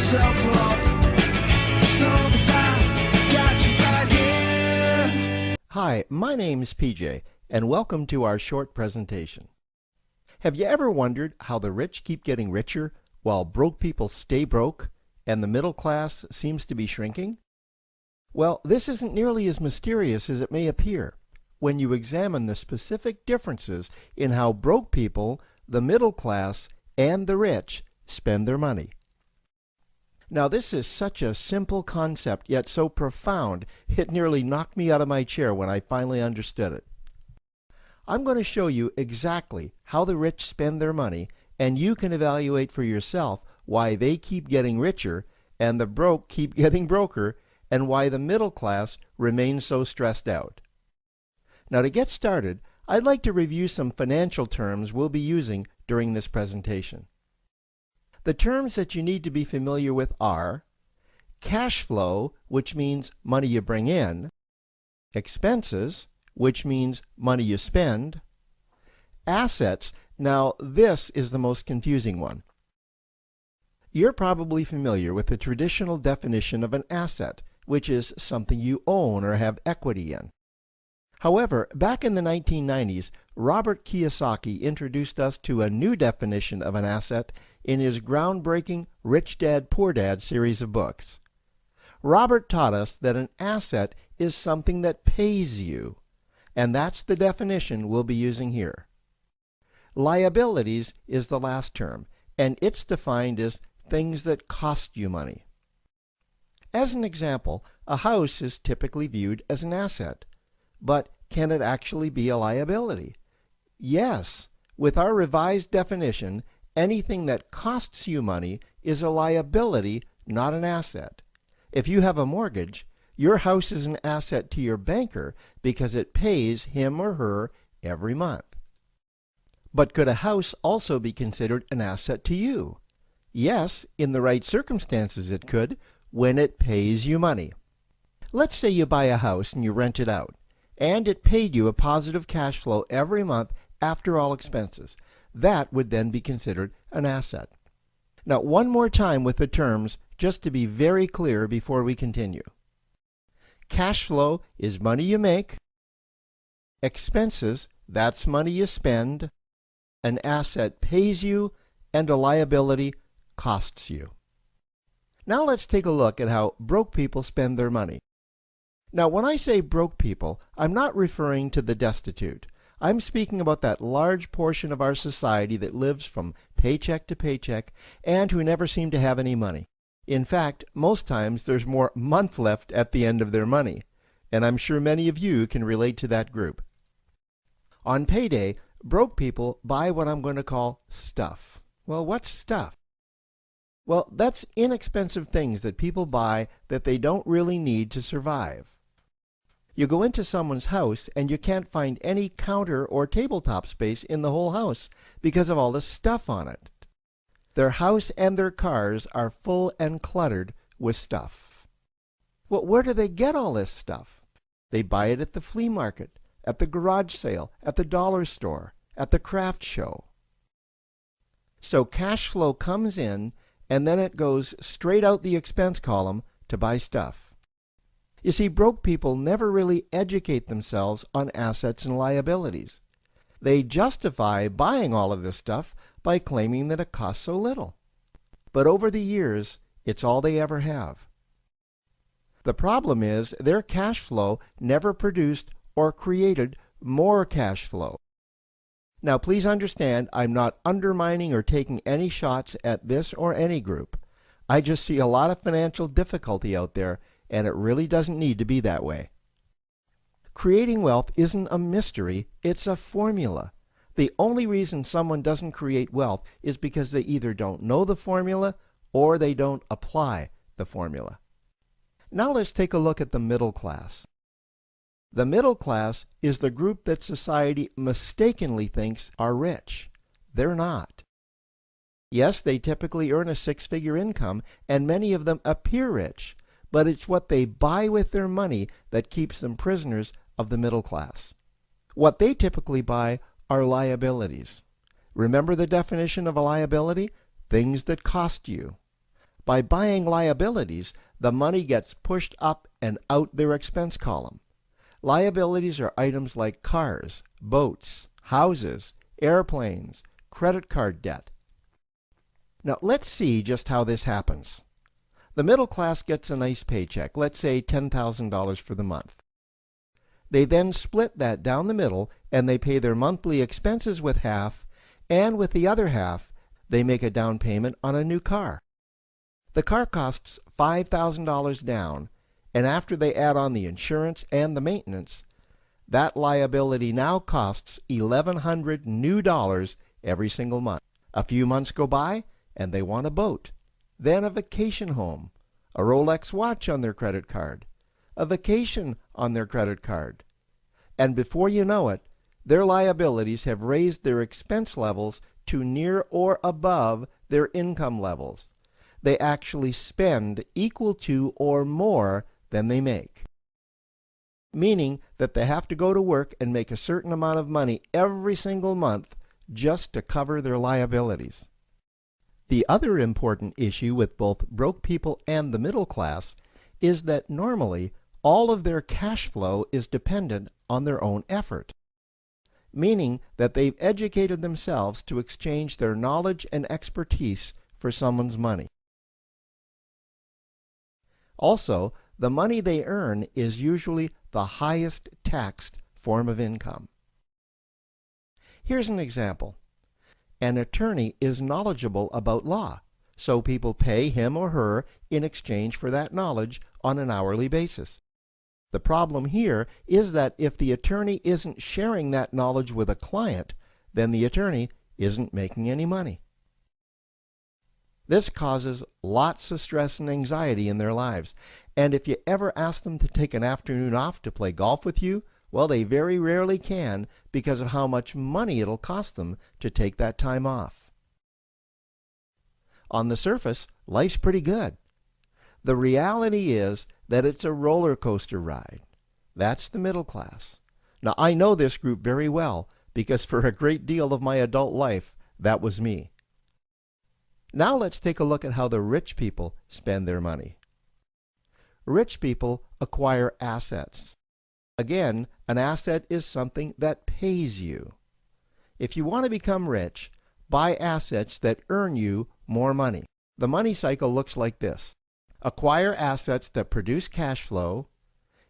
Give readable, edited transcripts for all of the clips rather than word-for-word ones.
yourself off. As long as I got you right here. Hi, my name's PJ, and welcome to our short presentation. Have you ever wondered how the rich keep getting richer while broke people stay broke and the middle class seems to be shrinking? Well, this isn't nearly as mysterious as it may appear when you examine the specific differences in how broke people, the middle class, and the rich spend their money. Now, this is such a simple concept, yet so profound, it nearly knocked me out of my chair when I finally understood it. I'm going to show you exactly how the rich spend their money, and you can evaluate for yourself why they keep getting richer and the broke keep getting broker, and why the middle class remains so stressed out. Now, to get started, I'd like to review some financial terms we'll be using during this presentation. The terms that you need to be familiar with are cash flow, which means money you bring in, expenses, which means money you spend, assets. Now, this is the most confusing one. You're probably familiar with the traditional definition of an asset, which is something you own or have equity in. However, back in the 1990s, Robert Kiyosaki introduced us to a new definition of an asset in his groundbreaking Rich Dad, Poor Dad series of books. Robert taught us that an asset is something that pays you, and that's the definition we'll be using here. Liabilities is the last term, and it's defined as things that cost you money. As an example, a house is typically viewed as an asset, but can it actually be a liability? Yes, with our revised definition, anything that costs you money is a liability, not an asset. If you have a mortgage, your house is an asset to your banker because it pays him or her every month. But could a house also be considered an asset to you? Yes, in the right circumstances it could, when it pays you money. Let's say you buy a house and you rent it out, and it paid you a positive cash flow every month after all expenses. That would then be considered an asset. Now, one more time with the terms, just to be very clear before we continue. Cash flow is money you make. Expenses, that's money you spend. An asset pays you, and a liability costs you. Now let's take a look at how broke people spend their money. Now, when I say broke people, I'm not referring to the destitute. I'm speaking about that large portion of our society that lives from paycheck to paycheck and who never seem to have any money. In fact, most times there's more month left at the end of their money, and I'm sure many of you can relate to that group. On payday, broke people buy what I'm going to call stuff. Well, what's stuff? Well, that's inexpensive things that people buy that they don't really need to survive. You go into someone's house and you can't find any counter or tabletop space in the whole house because of all the stuff on it. Their house and their cars are full and cluttered with stuff. Well, where do they get all this stuff? They buy it at the flea market, at the garage sale, at the dollar store, at the craft show. So cash flow comes in, and then it goes straight out the expense column to buy stuff. You see, broke people never really educate themselves on assets and liabilities. They justify buying all of this stuff by claiming that it costs so little. But over the years, it's all they ever have. The problem is their cash flow never produced or created more cash flow. Now, please understand, I'm not undermining or taking any shots at this or any group. I just see a lot of financial difficulty out there, and it really doesn't need to be that way. Creating wealth isn't a mystery, it's a formula. The only reason someone doesn't create wealth is because they either don't know the formula or they don't apply the formula. Now let's take a look at the middle class. The middle class is the group that society mistakenly thinks are rich. They're not. Yes, they typically earn a six-figure income, and many of them appear rich, but it's what they buy with their money that keeps them prisoners of the middle class. What they typically buy are liabilities. Remember the definition of a liability? Things that cost you. By buying liabilities, the money gets pushed up and out their expense column. Liabilities are items like cars, boats, houses, airplanes, credit card debt. Now let's see just how this happens. The middle class gets a nice paycheck, let's say $10,000 for the month. They then split that down the middle and they pay their monthly expenses with half, and with the other half, they make a down payment on a new car. The car costs $5,000 down, and after they add on the insurance and the maintenance, that liability now costs $1,100 new dollars every single month. A few months go by, and they want a boat, then a vacation home, a Rolex watch on their credit card, a vacation on their credit card. And before you know it, their liabilities have raised their expense levels to near or above their income levels. They actually spend equal to or more than they make, meaning that they have to go to work and make a certain amount of money every single month just to cover their liabilities. The other important issue with both broke people and the middle class is that normally all of their cash flow is dependent on their own effort, meaning that they've educated themselves to exchange their knowledge and expertise for someone's money. Also, the money they earn is usually the highest taxed form of income. Here's an example. An attorney is knowledgeable about law, so people pay him or her in exchange for that knowledge on an hourly basis. The problem here is that if the attorney isn't sharing that knowledge with a client, then the attorney isn't making any money. This causes lots of stress and anxiety in their lives, and if you ever ask them to take an afternoon off to play golf with you, well, they very rarely can because of how much money it'll cost them to take that time off. On the surface, life's pretty good. The reality is that it's a roller coaster ride. That's the middle class. Now, I know this group very well because for a great deal of my adult life, that was me. Now let's take a look at how the rich people spend their money. Rich people acquire assets. Again, an asset is something that pays you. If you want to become rich, buy assets that earn you more money. The money cycle looks like this. Acquire assets that produce cash flow,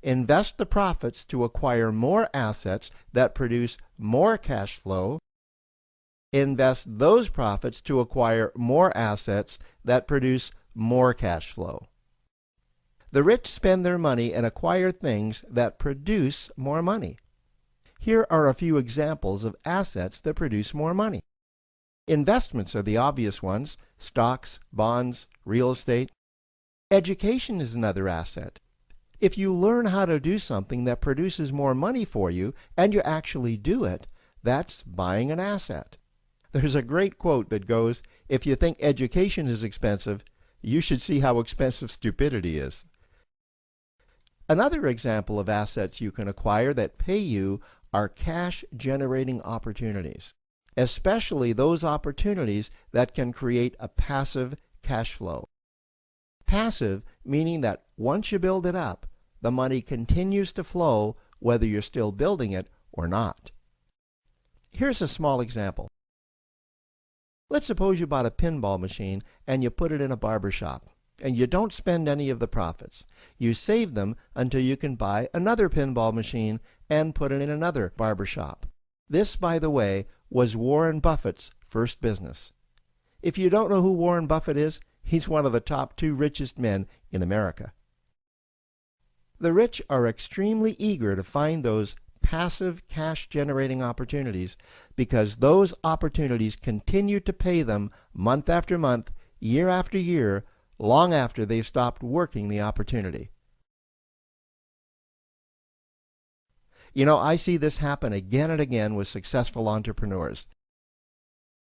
invest the profits to acquire more assets that produce more cash flow, invest those profits to acquire more assets that produce more cash flow. The rich spend their money and acquire things that produce more money. Here are a few examples of assets that produce more money. Investments are the obvious ones: stocks, bonds, real estate. Education is another asset. If you learn how to do something that produces more money for you and you actually do it, that's buying an asset. There's a great quote that goes, "If you think education is expensive, you should see how expensive stupidity is." Another example of assets you can acquire that pay you are cash-generating opportunities, especially those opportunities that can create a passive cash flow. Passive meaning that once you build it up, the money continues to flow whether you're still building it or not. Here's a small example. Let's suppose you bought a pinball machine and you put it in a barber shop, and you don't spend any of the profits. You save them until you can buy another pinball machine and put it in another barber shop. This, by the way, was Warren Buffett's first business. If you don't know who Warren Buffett is, he's one of the top 2 richest men in America. The rich are extremely eager to find those passive cash-generating opportunities because those opportunities continue to pay them month after month, year after year, long after they've stopped working the opportunity. You know, I see this happen again and again with successful entrepreneurs.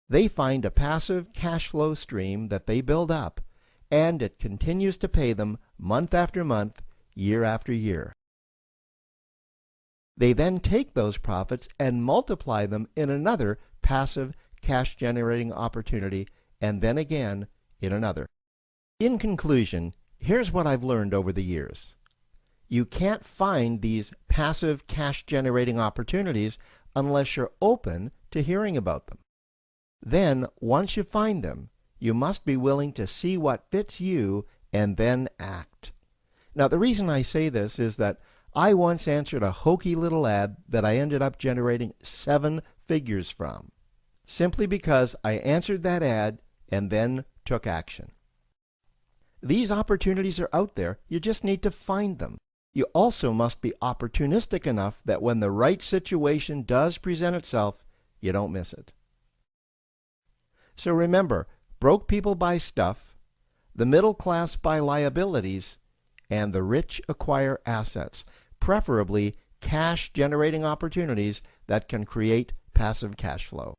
They find a passive cash flow stream that they build up, and it continues to pay them month after month, year after year. They then take those profits and multiply them in another passive cash-generating opportunity, and then again in another. In conclusion, here's what I've learned over the years. You can't find these passive cash-generating opportunities unless you're open to hearing about them. Then, once you find them, you must be willing to see what fits you and then act. Now, the reason I say this is that I once answered a hokey little ad that I ended up generating 7 figures from, simply because I answered that ad and then took action. These opportunities are out there, you just need to find them. You also must be opportunistic enough that when the right situation does present itself, you don't miss it. So remember, broke people buy stuff, the middle class buy liabilities, and the rich acquire assets, preferably cash-generating opportunities that can create passive cash flow.